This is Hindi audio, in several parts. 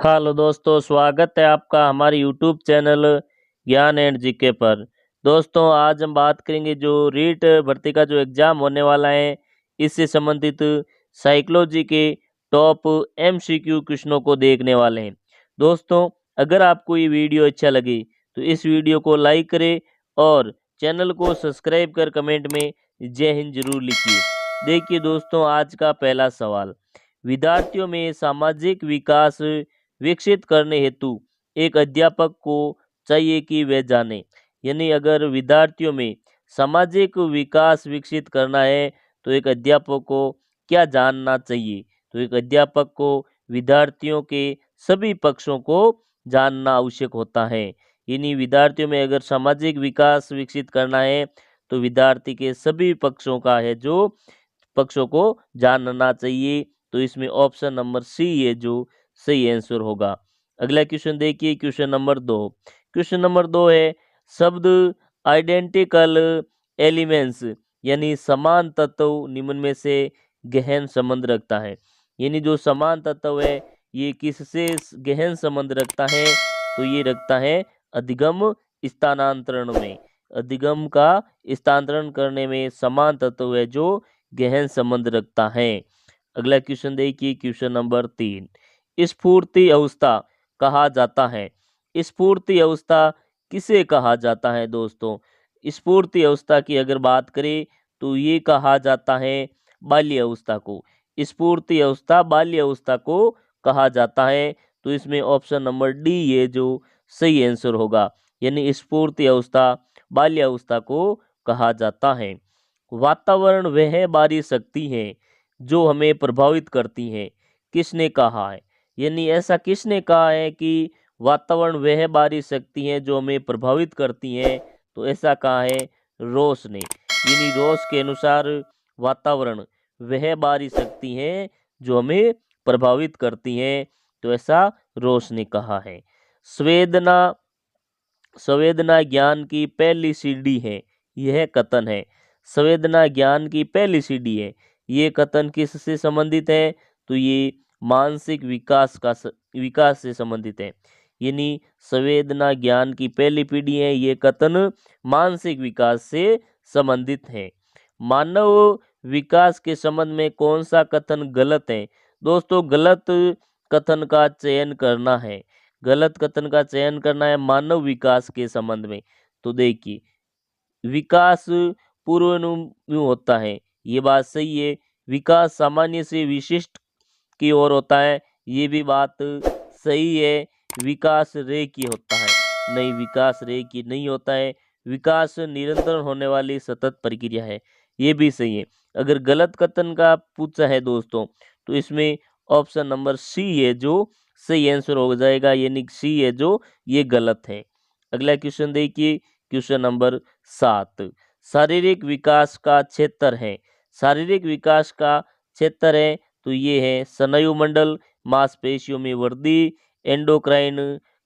हेलो दोस्तों, स्वागत है आपका हमारे यूट्यूब चैनल ज्ञान एंड जीके पर। दोस्तों, आज हम बात करेंगे जो रीट भर्ती का जो एग्ज़ाम होने वाला है, इससे संबंधित साइकोलॉजी के टॉप एमसीक्यू क्वेश्चनों को देखने वाले हैं। दोस्तों, अगर आपको ये वीडियो अच्छा लगे तो इस वीडियो को लाइक करें और चैनल को सब्सक्राइब कर कमेंट में जय हिंद जरूर लिखिए। देखिए दोस्तों, आज का पहला सवाल, विद्यार्थियों में सामाजिक विकास विकसित करने हेतु एक अध्यापक को चाहिए कि वे जाने। यानी अगर विद्यार्थियों में सामाजिक विकास विकसित करना है तो एक अध्यापक को क्या जानना चाहिए। तो एक अध्यापक को विद्यार्थियों के सभी पक्षों को जानना आवश्यक होता है। यानी विद्यार्थियों में अगर सामाजिक विकास विकसित करना है तो विद्यार्थी के सभी पक्षों का है जो पक्षों को जानना चाहिए। तो इसमें ऑप्शन नंबर सी है जो सही आंसर होगा। अगला क्वेश्चन देखिए, क्वेश्चन नंबर 2। क्वेश्चन नंबर 2 है, शब्द आइडेंटिकल एलिमेंट्स यानी समान तत्व निम्न में से गहन संबंध रखता है। यानी जो समान तत्व है ये किससे गहन संबंध रखता है, तो ये रखता है अधिगम स्थानांतरण में। अधिगम का स्थानांतरण करने में समान तत्व है जो गहन संबंध रखता है। अगला क्वेश्चन देखिए, क्वेश्चन नंबर 3। स्फूर्ति अवस्था कहा जाता है। स्फूर्ति अवस्था किसे कहा जाता है दोस्तों? स्फूर्ति अवस्था की अगर बात करें तो ये कहा जाता है बाल्य अवस्था को। स्फूर्ति अवस्था बाल्य अवस्था को कहा जाता है। तो इसमें ऑप्शन नंबर डी ये जो सही आंसर होगा। यानी स्फूर्ति अवस्था बाल्य अवस्था को कहा जाता है। वातावरण वह बाहरी शक्ति है जो हमें प्रभावित करती है, किसने कहा है? यानी ऐसा किसने कहा है कि वातावरण वह बाहरी शक्ति है जो हमें प्रभावित करती है? तो ऐसा कहा है रोस ने। यानी रोस के अनुसार वातावरण वह बाहरी शक्ति है जो हमें प्रभावित करती है। तो ऐसा रोस ने कहा है। संवेदना संवेदना ज्ञान की पहली सीढ़ी है, यह कथन है। संवेदना ज्ञान की पहली सीढ़ी है, ये कथन किससे संबंधित है? तो ये मानसिक विकास से संबंधित है। यानी संवेदना ज्ञान की पहली पीढ़ी है, ये कथन मानसिक विकास से संबंधित है। मानव विकास के संबंध में कौन सा कथन गलत है? दोस्तों, गलत कथन का चयन करना है। गलत कथन का चयन करना है मानव विकास के संबंध में। तो देखिए, विकास पूर्वानुमान होता है, ये बात सही है। विकास सामान्य से विशिष्ट की ओर होता है, ये भी बात सही है। विकास रेखीय होता है, नहीं, विकास रेखीय नहीं होता है। विकास निरंतर होने वाली सतत प्रक्रिया है, ये भी सही है। अगर गलत कथन का पूछा है दोस्तों तो इसमें ऑप्शन नंबर सी है जो सही आंसर हो जाएगा। यानी सी है जो ये गलत है। अगला क्वेश्चन देखिए, क्वेश्चन नंबर 7। शारीरिक विकास का क्षेत्र है। शारीरिक विकास का क्षेत्र है तो ये है स्नायु मंडल, मांसपेशियों में वृद्धि, एंडोक्राइन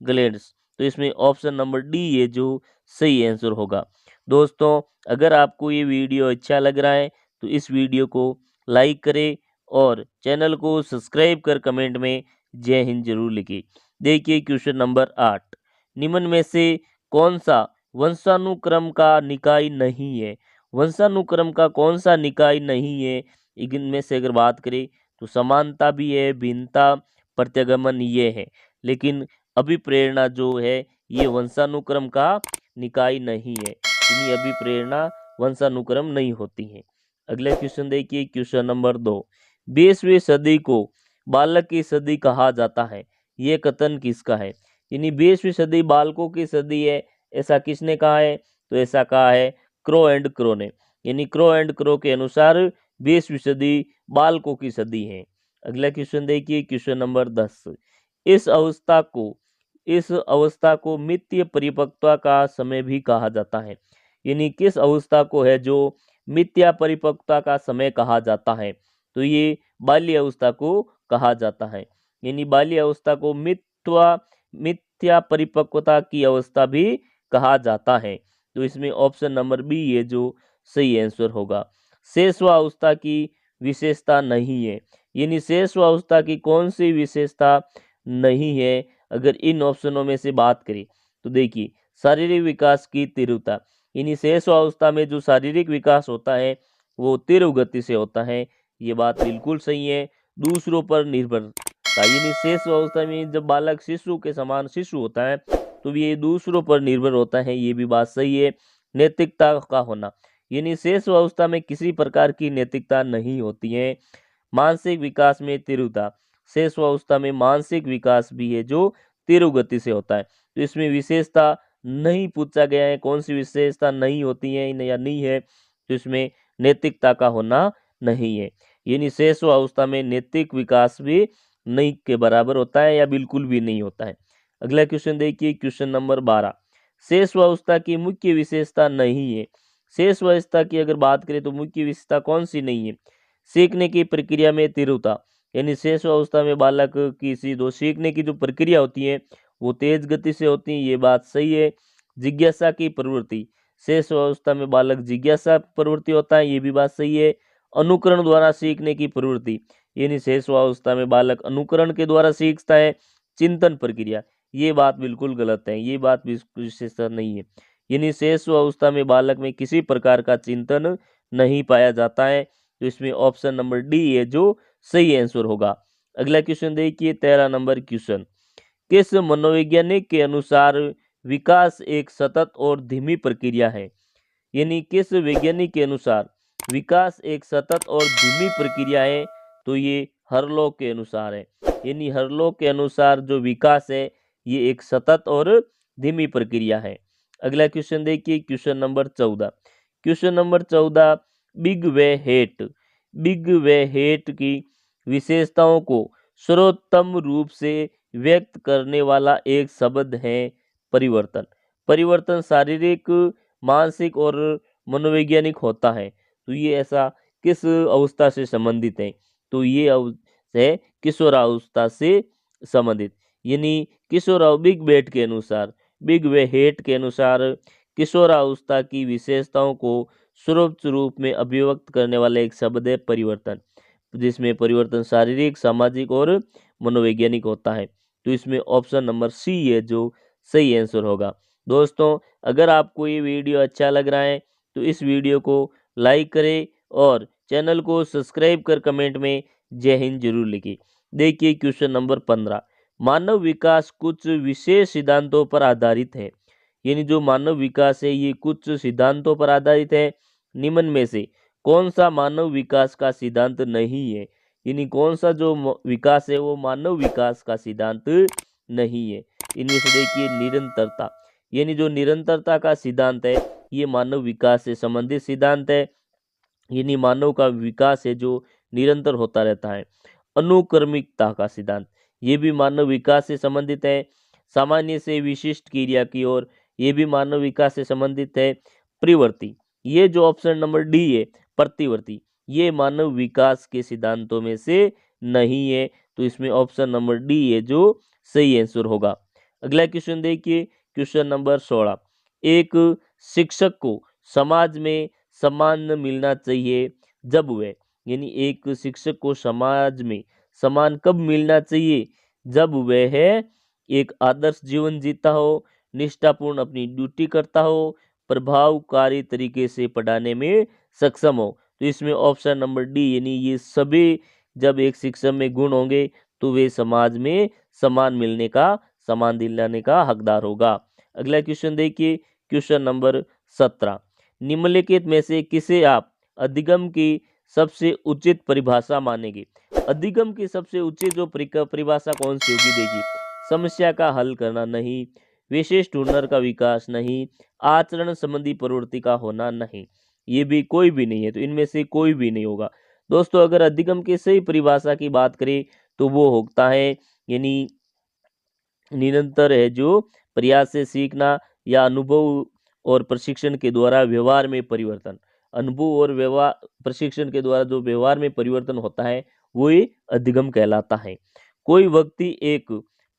ग्लैंड्स। तो इसमें ऑप्शन नंबर डी ये जो सही आंसर होगा। दोस्तों, अगर आपको ये वीडियो अच्छा लग रहा है तो इस वीडियो को लाइक करें और चैनल को सब्सक्राइब कर कमेंट में जय हिंद जरूर लिखिए। देखिए क्वेश्चन नंबर 8। निम्न में से कौन सा वंशानुक्रम का निकाय नहीं है? वंशानुक्रम का कौन सा निकाय नहीं है? इनमें से अगर बात करें तो समानता भी है, भिन्नता, प्रत्यागमन ये है। लेकिन अभिप्रेरणा जो है ये वंशानुक्रम का निकाय नहीं है। यानी अभिप्रेरणा वंशानुक्रम नहीं होती है। अगला क्वेश्चन देखिए, क्वेश्चन नंबर 2। 20वीं सदी को बालक की सदी कहा जाता है, ये कथन किसका है? यानी 20वीं सदी बालकों की सदी है, ऐसा किसने कहा है? तो ऐसा कहा है क्रो एंड क्रो ने। यानी क्रो एंड क्रो के अनुसार 20वीं सदी बालकों की सदी है। अगला क्वेश्चन देखिए, क्वेश्चन नंबर 10। इस अवस्था को इस अवस्था को मित्तीय परिपक्वता का समय भी कहा जाता है। यानी किस अवस्था को है जो मिथ्या परिपक्वता का समय कहा जाता है? तो ये बाल्य अवस्था को कहा जाता है। यानी बाल्य अवस्था को मिथ्या परिपक्वता की अवस्था भी कहा जाता है। तो इसमें ऑप्शन नंबर बी ये जो सही आंसर होगा। शेषवावस्था की विशेषता नहीं है। यानी शेषवावस्था की कौन सी विशेषता नहीं है। अगर इन ऑप्शनों में से बात करें तो देखिए, शारीरिक विकास की तीव्रता, यानी शेष अवस्था में जो शारीरिक विकास होता है वो तीव्र गति से होता है, ये बात बिल्कुल सही है। दूसरों पर निर्भरता, यानी शेष अवस्था में जब बालक शिशु के समान शिशु होता है तो ये दूसरों पर निर्भर होता है, ये भी बात सही है। नैतिकता का होना, यानी शेष अवस्था में किसी प्रकार की नैतिकता नहीं होती है। मानसिक विकास में तीव्रता, शेष अवस्था में मानसिक विकास भी है जो तीव्र गति से होता है। तो इसमें विशेषता नहीं पूछा गया है, कौन सी विशेषता नहीं होती है या नहीं है, तो इसमें नैतिकता का होना नहीं है। यानी शेष अवस्था में नैतिक विकास भी नहीं के बराबर होता है या बिल्कुल भी नहीं होता है। अगला क्वेश्चन देखिए, क्वेश्चन नंबर 12, शेष अवस्था की मुख्य विशेषता नहीं है। शेष अवस्था की अगर बात करें तो मुख्य विशेषता कौन सी नहीं है? सीखने की प्रक्रिया में तीव्रता, यानी शेष अवस्था में बालक की सीखने की जो प्रक्रिया होती है वो तेज गति से होती है, ये बात सही है। जिज्ञासा की प्रवृत्ति, शेष अवस्था में बालक जिज्ञासा प्रवृत्ति होता है, ये भी बात सही है। अनुकरण द्वारा सीखने की प्रवृत्ति, यानी शेष अवस्था में बालक अनुकरण के द्वारा सीखता है। चिंतन प्रक्रिया, ये बात बिल्कुल गलत है, ये बात विशेषता नहीं है। यानी शेष अवस्था में बालक में किसी प्रकार का चिंतन नहीं पाया जाता है, तो इसमें ऑप्शन नंबर डी है जो सही आंसर होगा। अगला क्वेश्चन देखिए, 13 नंबर क्वेश्चन, किस मनोवैज्ञानिक के अनुसार विकास एक सतत और धीमी प्रक्रिया है? यानी किस वैज्ञानिक के अनुसार विकास एक सतत और धीमी प्रक्रिया है, तो ये हरलॉक के अनुसार है। यानी हरलॉक के अनुसार जो विकास है ये एक सतत और धीमी प्रक्रिया है। अगला क्वेश्चन देखिए, question number 14, question number 14, big way hate, big way hate की विशेषताओं को सर्वोत्तम रूप से व्यक्त करने वाला एक शब्द है परिवर्तन। परिवर्तन शारीरिक, मानसिक और मनोवैज्ञानिक होता है, तो ये ऐसा किस अवस्था से संबंधित है? तो ये है किशोरावस्था से संबंधित। यानी किशोर बिग बेट के अनुसार, बिग वे हेट के अनुसार किशोरावस्था की विशेषताओं को सर्वोच्च रूप में अभिव्यक्त करने वाला एक शब्द है परिवर्तन, जिसमें परिवर्तन शारीरिक, सामाजिक और मनोवैज्ञानिक होता है। तो इसमें ऑप्शन नंबर सी है जो सही आंसर होगा। दोस्तों, अगर आपको ये वीडियो अच्छा लग रहा है तो इस वीडियो को लाइक करें और चैनल को सब्सक्राइब कर कमेंट में जय हिंद जरूर लिखिए। देखिए क्वेश्चन नंबर 15, मानव विकास कुछ विशेष सिद्धांतों पर आधारित है। यानी जो मानव विकास है ये कुछ सिद्धांतों पर आधारित है। निम्न में से कौन सा मानव विकास का सिद्धांत नहीं है? यानी कौन सा जो विकास है वो मानव विकास का सिद्धांत नहीं है? इनमें से देखिए निरंतरता, यानी जो निरंतरता का सिद्धांत है ये मानव विकास से संबंधित सिद्धांत है। यानी मानव का विकास है जो निरंतर होता रहता है। अनुक्रमिकता का सिद्धांत, ये भी मानव विकास से संबंधित है। सामान्य से विशिष्ट क्रिया की ओर, ये भी मानव विकास से संबंधित है। प्रवृत्ति, ये जो ऑप्शन नंबर डी है प्रतिवर्ती, ये मानव विकास के सिद्धांतों में से नहीं है, तो इसमें ऑप्शन नंबर डी है जो सही आंसर होगा। अगला क्वेश्चन देखिए, क्वेश्चन नंबर 16, एक शिक्षक को समाज में सम्मान मिलना चाहिए जब वह, यानी एक शिक्षक को समाज में सम्मान कब मिलना चाहिए? जब वह एक आदर्श जीवन जीता हो, निष्ठापूर्ण अपनी ड्यूटी करता हो, प्रभावकारी तरीके से पढ़ाने में सक्षम हो। तो इसमें ऑप्शन नंबर डी, यानी ये सभी जब एक शिक्षक में गुण होंगे तो वे समाज में सम्मान दिलाने का हकदार होगा। अगला क्वेश्चन देखिए, क्वेश्चन नंबर 17, निम्नलिखित में से किसे आप अधिगम की सबसे उचित परिभाषा मानेंगे? अधिगम की सबसे उचित जो परिभाषा कौन सी होगी? देखिए, समस्या का हल करना नहीं, विशिष्ट हुनर का विकास नहीं, आचरण संबंधी प्रवृत्ति का होना नहीं, ये भी कोई भी नहीं है, तो इनमें से कोई भी नहीं होगा। दोस्तों, अगर अधिगम की सही परिभाषा की बात करें तो वो होता है यानी निरंतर है जो प्रयास से सीखना या अनुभव और प्रशिक्षण के द्वारा व्यवहार में परिवर्तन, अनुभव और व्यवहार प्रशिक्षण के द्वारा जो व्यवहार में परिवर्तन होता है वो ही अधिगम कहलाता है। कोई व्यक्ति एक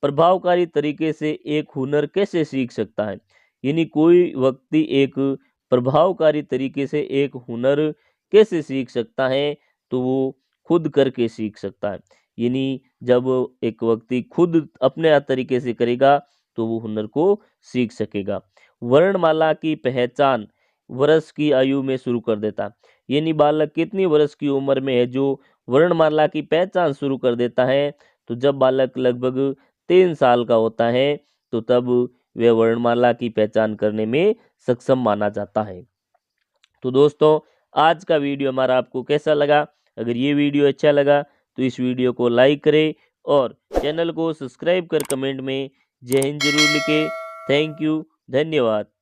प्रभावकारी तरीके से एक हुनर कैसे सीख सकता है? यानी कोई व्यक्ति एक प्रभावकारी तरीके से एक हुनर कैसे सीख सकता है? तो वो खुद करके सीख सकता है। यानी जब एक व्यक्ति खुद अपने तरीके से करेगा तो वो हुनर को सीख सकेगा। वर्णमाला की पहचान वर्ष की आयु में शुरू कर देता, यानी बालक कितनी वर्ष की उम्र में है जो वर्णमाला की पहचान शुरू कर देता है, तो जब बालक लगभग 3 साल का होता है तो तब वह वर्णमाला की पहचान करने में सक्षम माना जाता है। तो दोस्तों, आज का वीडियो हमारा आपको कैसा लगा? अगर ये वीडियो अच्छा लगा तो इस वीडियो को लाइक करें और चैनल को सब्सक्राइब कर कमेंट में जय हिंद जरूर लिखें। थैंक यू, धन्यवाद।